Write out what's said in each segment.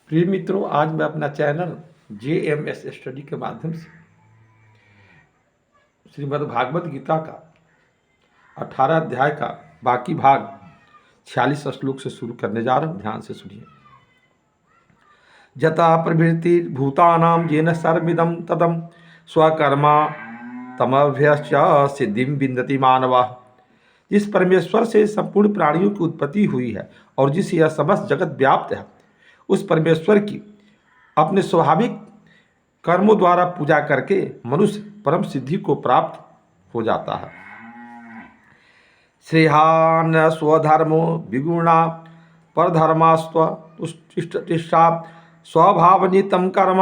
प्रिय मित्रों, आज मैं अपना चैनल JMS स्टडी के माध्यम से श्रीमद् भागवत गीता का 18 अध्याय का बाकी भाग 46 श्लोक से शुरू करने जा रहा हूँ। ध्यान से सुनिए। जता प्रवृत्ति भूतानां येन सर्वमिदं ततं स्वकर्मा तमभ्यश्च सिद्धिं विन्दति मानवः। जिस परमेश्वर से संपूर्ण प्राणियों की उत्पत्ति हुई है और जिस यह समस्त जगत व्याप्त है, उस परमेश्वर की अपने स्वाभाविक कर्मों द्वारा पूजा करके मनुष्य परम सिद्धि को प्राप्त हो जाता है। श्रेयान स्वधर्मो विगुणा परधर्मास्व तिष्ठा स्वभावनितं कर्म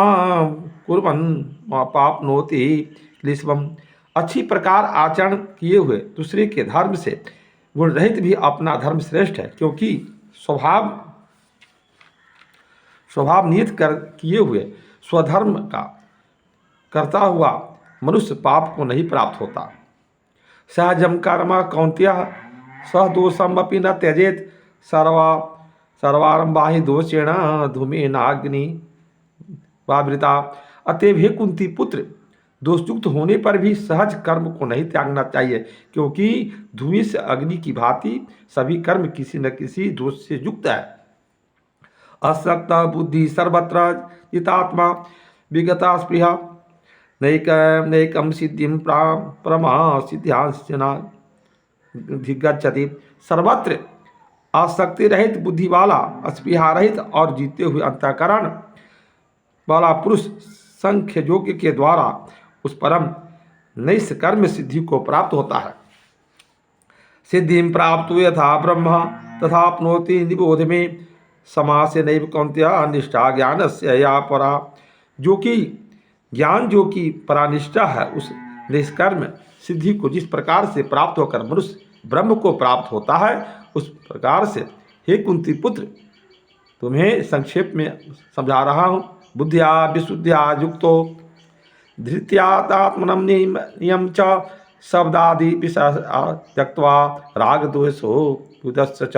कुर्वन् पापनोति क्लिश्वम्। अच्छी प्रकार आचरण किए हुए दूसरे के धर्म से गुण रहित भी अपना धर्म श्रेष्ठ है, क्योंकि स्वभाव नियत कर किए हुए स्वधर्म का करता हुआ मनुष्य पाप को नहीं प्राप्त होता। सहजम कर्म कौन्तेय सह दोषम अपि न त्यजेत सर्वारंभा ही दोषेण धूमेनाग्नि वावृता। अतएव हे कुंती पुत्र, दोषयुक्त होने पर भी सहज कर्म को नहीं त्यागना चाहिए, क्योंकि धुएं से अग्नि की भांति सभी कर्म किसी न किसी दोष से युक्त है। असक्त बुद्धि सर्वत्र जितात्मा विगता स्पृहा नैकम सिद्धिं परमा सिद्ध्याधिगच्छति। सर्वत्र आसक्ति रहित बुद्धि वाला, अस्पृहा रहित और जीते हुए अंतःकरण वाला पुरुष संख्य योग्य के द्वारा उस परम नैष्कर्म्य सिद्धि को प्राप्त होता है। सिद्धिं प्राप्त यथा ब्रह्म तथाप्नोति निबोध में समासे नैव कौन्तेय निष्ठा ज्ञान से या परा। जो कि ज्ञान जो कि परानिष्ठा है, उस निष्कर्म सिद्धि को जिस प्रकार से प्राप्त होकर मनुष्य ब्रह्म को प्राप्त होता है, उस प्रकार से हे कुंती पुत्र, तुम्हें संक्षेप में समझा रहा हूँ। बुद्धिया विशुद्धिया युक्तो धृत्यात्मनं नियम च शब्दादि विषय त्यक्त्वा राग दोषो बुधस्य च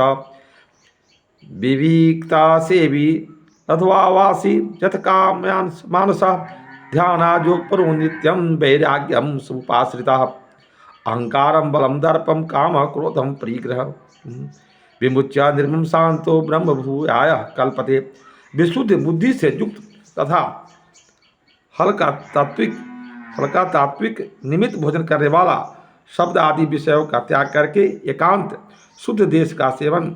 विविक्ता सेवी अथवा वासी यथकाम्यान् मानसः ध्यानायोगपरो नित्यं वैराग्यं समुपाश्रितः। अहंकारं बलं दर्पं काम क्रोधं परिग्रह विमुच्य निर्मम शांतो ब्रह्म भूयाय कल्पते। विशुद्ध बुद्धि से युक्त तथा हल्का तात्विक निमित्त भोजन करने वाला, शब्द आदि विषयों का त्याग करके एकांत शुद्ध देश का सेवन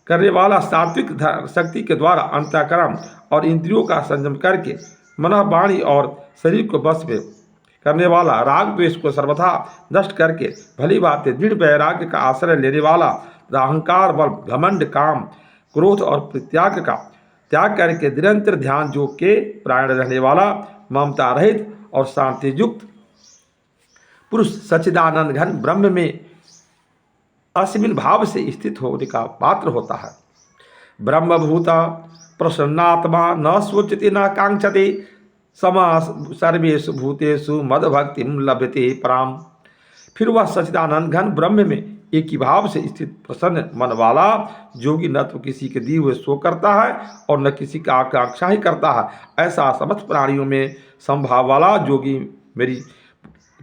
करने वाला, सात्विक शक्ति के द्वारा अंतःकरण और इंद्रियों का संयम करके मन, वाणी और शरीर को बस में करने वाला, राग द्वेष को सर्वथा नष्ट करके भली बातें दृढ़ वैराग्य का आश्रय लेने वाला, अहंकार बल घमंड काम क्रोध और परित्याग का त्याग करके निरंतर ध्यान योग के प्राण रहने वाला, ममता रहित और शांति युक्त पुरुष सच्चिदानंद घन ब्रह्म में अस्मिन भाव से स्थित होने का पात्र होता है। ब्रह्मभूता प्रसन्नात्मा न सोचति न कांक्षति समा सर्वेषु भूतेषु मद भक्तिम लभते पराम। फिर वह सच्चिदानंद घन ब्रह्म में एक ही भाव से स्थित प्रसन्न मन वाला योगी न तो किसी के दिए हुए सो करता है और न किसी का आकांक्षा ही करता है। ऐसा समस्त प्राणियों में संभाव वाला योगी मेरी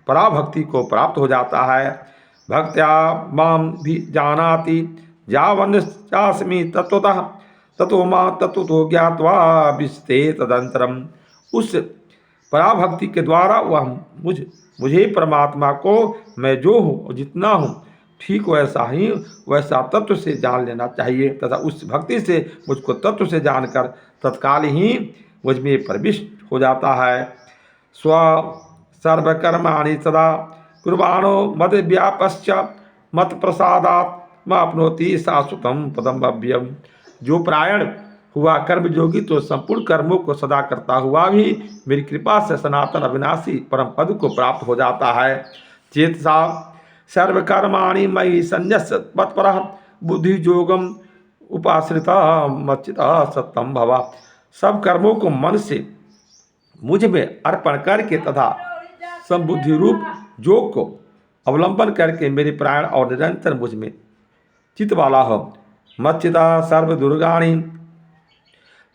पराभक्ति को प्राप्त हो जाता है। भक्त्या माम भी जानाति यावन्नस्मि तत्वतः ततो मां तत्वतो ज्ञात्वा विशते तदंतरम। उस पराभक्ति के द्वारा वह मुझे परमात्मा को मैं जो हूँ और जितना हूँ ठीक वैसा तत्व से जान लेना चाहिए, तथा उस भक्ति से मुझको तत्व से जानकर तत्काल ही मुझ में प्रविष्ट हो जाता है। स्व सर्वकर्माणि सदा कुर्बाणो मद व्यापश्च मत प्रसादात् माप्नोति शाश्वतं पदम अव्ययम्। जो प्रायण हुआ कर्म योगी तो संपूर्ण कर्मों को सदा करता हुआ भी मेरी कृपा से सनातन अविनाशी परम पद को प्राप्त हो जाता है। चेतसा सर्वकर्माणि मयि संन्यस्य मत्परः बुद्धि योगम उपाश्रिता मच्चिता सत्यम भवा। सब कर्मों को मन से मुझ में अर्पण करके तथा संबुद्धि रूप योग को अवलंबन करके मेरे प्राण और निरंतर मुझ में चित्त वाला हो। मच्चिता सर्व दुर्गाणी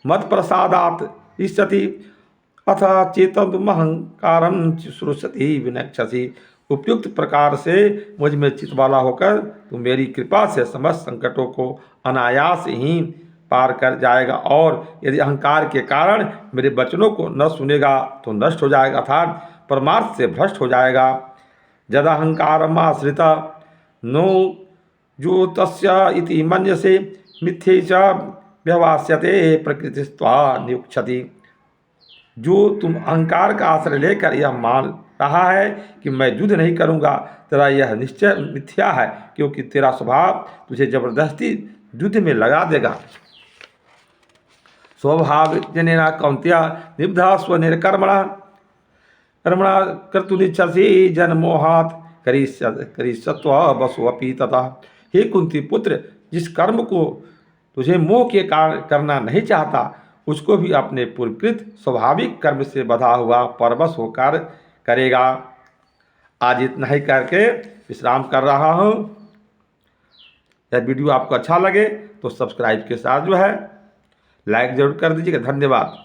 मत प्रसादात इष्यति अथ चेतमहंकारं श्रुष्यति विनक्षसी। उपयुक्त प्रकार से मुझ में चित वाला होकर तू मेरी कृपा से समस्त संकटों को अनायास ही पार कर जाएगा, और यदि अहंकार के कारण मेरे वचनों को न सुनेगा तो नष्ट हो जाएगा, अर्थात परमार्थ से भ्रष्ट हो जाएगा। जदहंकारमाश्रित नो जो तस्य इति मन्यसे मिथ्ये च व्यवास्यते प्रकृतिस्त्वा नियुक्षति। जो तुम अहंकार का आश्रय लेकर यह मान रहा है कि मैं युद्ध नहीं करूंगा, तेरा यह निश्चय मिथ्या है, क्योंकि तेरा स्वभाव तुझे जबरदस्ती युद्ध में लगा देगा। स्वभाव जनेना कौंत्या निबधा स्वनिर्कर्मणा कर्मणा कर्तुनिच्छसि जनमोहात् करिष्यत्व वसुअपि तथा। हे कुंती पुत्र, जिस कर्म को तुझे मोह के कारण करना नहीं चाहता, उसको भी अपने पूर्वकृत स्वाभाविक कर्म से बधा हुआ परवश होकर करेगा। आज इतना ही करके विश्राम कर रहा हूँ। यह वीडियो आपको अच्छा लगे तो सब्सक्राइब के साथ जो है लाइक जरूर कर दीजिएगा। धन्यवाद।